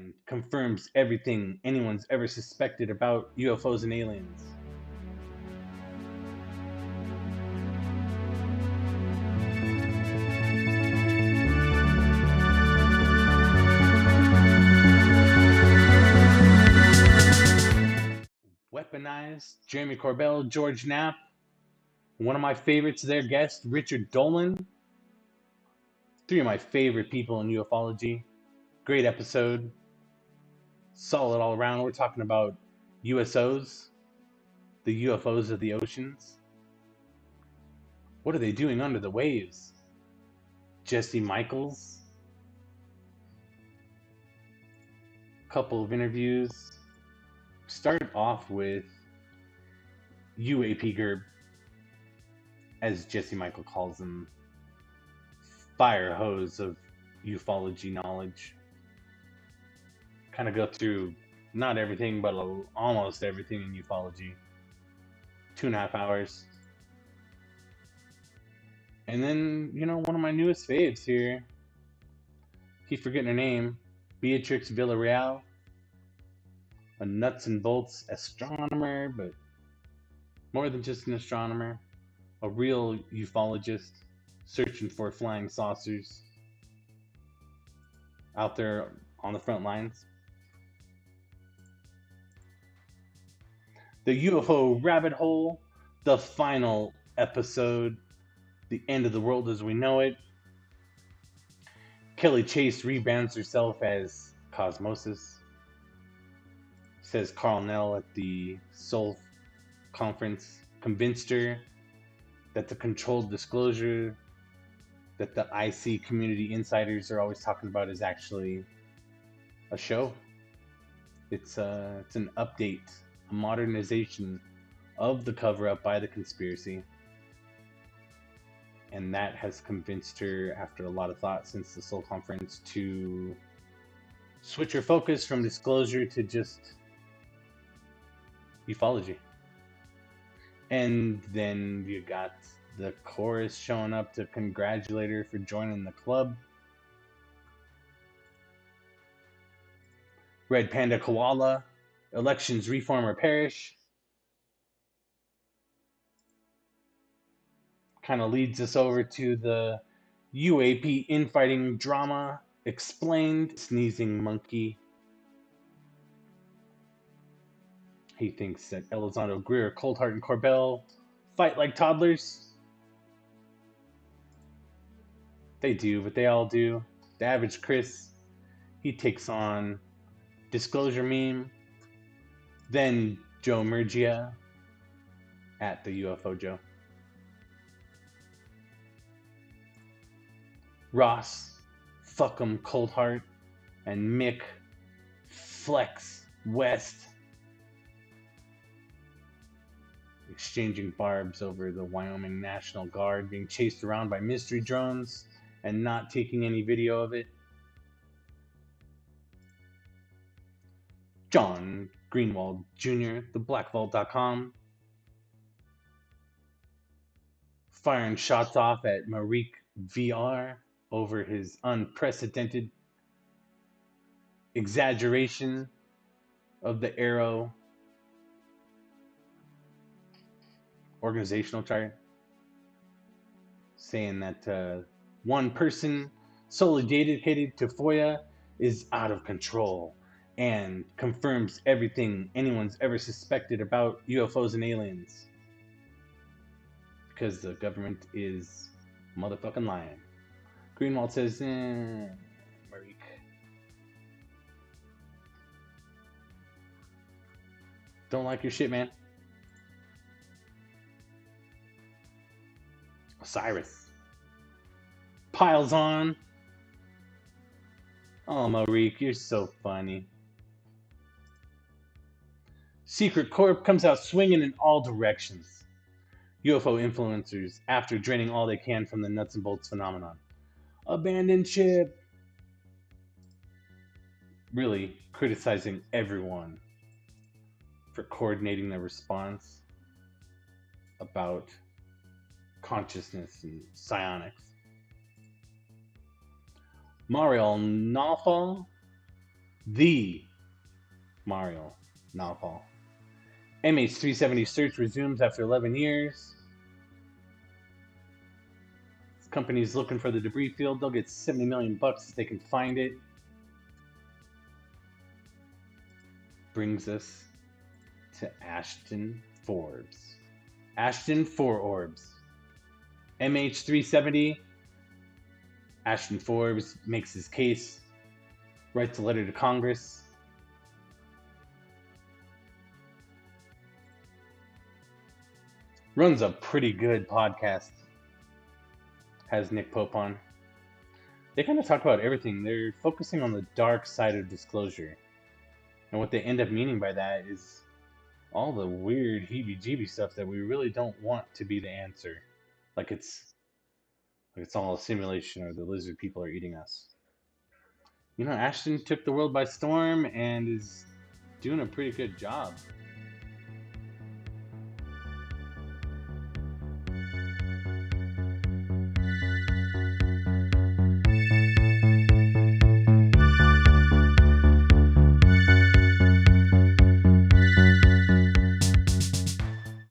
and confirms everything anyone's ever suspected about UFOs and aliens. Weaponized, Jeremy Corbell, George Knapp. One of my favorites, their guest, Richard Dolan. Three of my favorite people in ufology. Great episode. Solid all around. We're talking about USOs, the UFOs of the oceans. What are they doing under the waves? Jesse Michels. Couple of interviews. Start off with UAP Gerb, as Jesse Michels calls him, fire hose of ufology knowledge. Kind of go through not everything, but almost everything in ufology. 2.5 hours. And then, one of my newest faves here, keep forgetting her name, Beatriz Villarroel, a nuts and bolts astronomer, but more than just an astronomer, a real ufologist searching for flying saucers out there on the front lines. The UFO rabbit hole, the final episode, the end of the world as we know it. Kelly Chase rebrands herself as Cosmosis. Says Carl Nell at the Soul conference convinced her that the controlled disclosure that the IC community insiders are always talking about is actually a show. It's an update, a modernization of the cover-up by the conspiracy. And that has convinced her, after a lot of thought since the Soul conference, to switch her focus from disclosure to just ufology. And then you got the chorus showing up to congratulate her for joining the club. Red Panda Koala, elections reform or perish. Kind of leads us over to the UAP infighting drama explained. Sneezing monkey. He thinks that Elizondo, Greer, Coldheart, and Corbell fight like toddlers. They do, but they all do. The average Chris, he takes on Disclosure Meme. Then Joe Murgia at the UFO Joe. Ross, Fuck'em, Coldheart, and Mick, Flex, West, exchanging barbs over the Wyoming National Guard being chased around by mystery drones and not taking any video of it. John Greenewald Jr., theblackvault.com, firing shots off at MarikvR over his unprecedented exaggeration of the Arrow organizational chart, saying that one person solely dedicated to FOIA is out of control and confirms everything anyone's ever suspected about UFOs and aliens. Because the government is motherfucking lying. Greenewald says, Marik. Don't like your shit, man. O.S.I.R.I.S. piles on. Oh, Marik, you're so funny. Secret Corp comes out swinging in all directions. UFO influencers after draining all they can from the nuts and bolts phenomenon. Abandoned ship. Really criticizing everyone for coordinating their response about consciousness and psionics. Nawfal, the Mario Nawfal. MH370 search resumes after 11 years. This company's looking for the debris field. They'll get 70 million bucks if they can find it. Brings us to Ashton Forbes. Ashton Forbes. MH370. Ashton Forbes makes his case, writes a letter to Congress. Runs a pretty good podcast. Has Nick Pope on. They kind of talk about everything. They're focusing on the dark side of disclosure. And what they end up meaning by that is all the weird heebie-jeebie stuff that we really don't want to be the answer. Like it's all a simulation or the lizard people are eating us. You know, Ashton took the world by storm and is doing a pretty good job.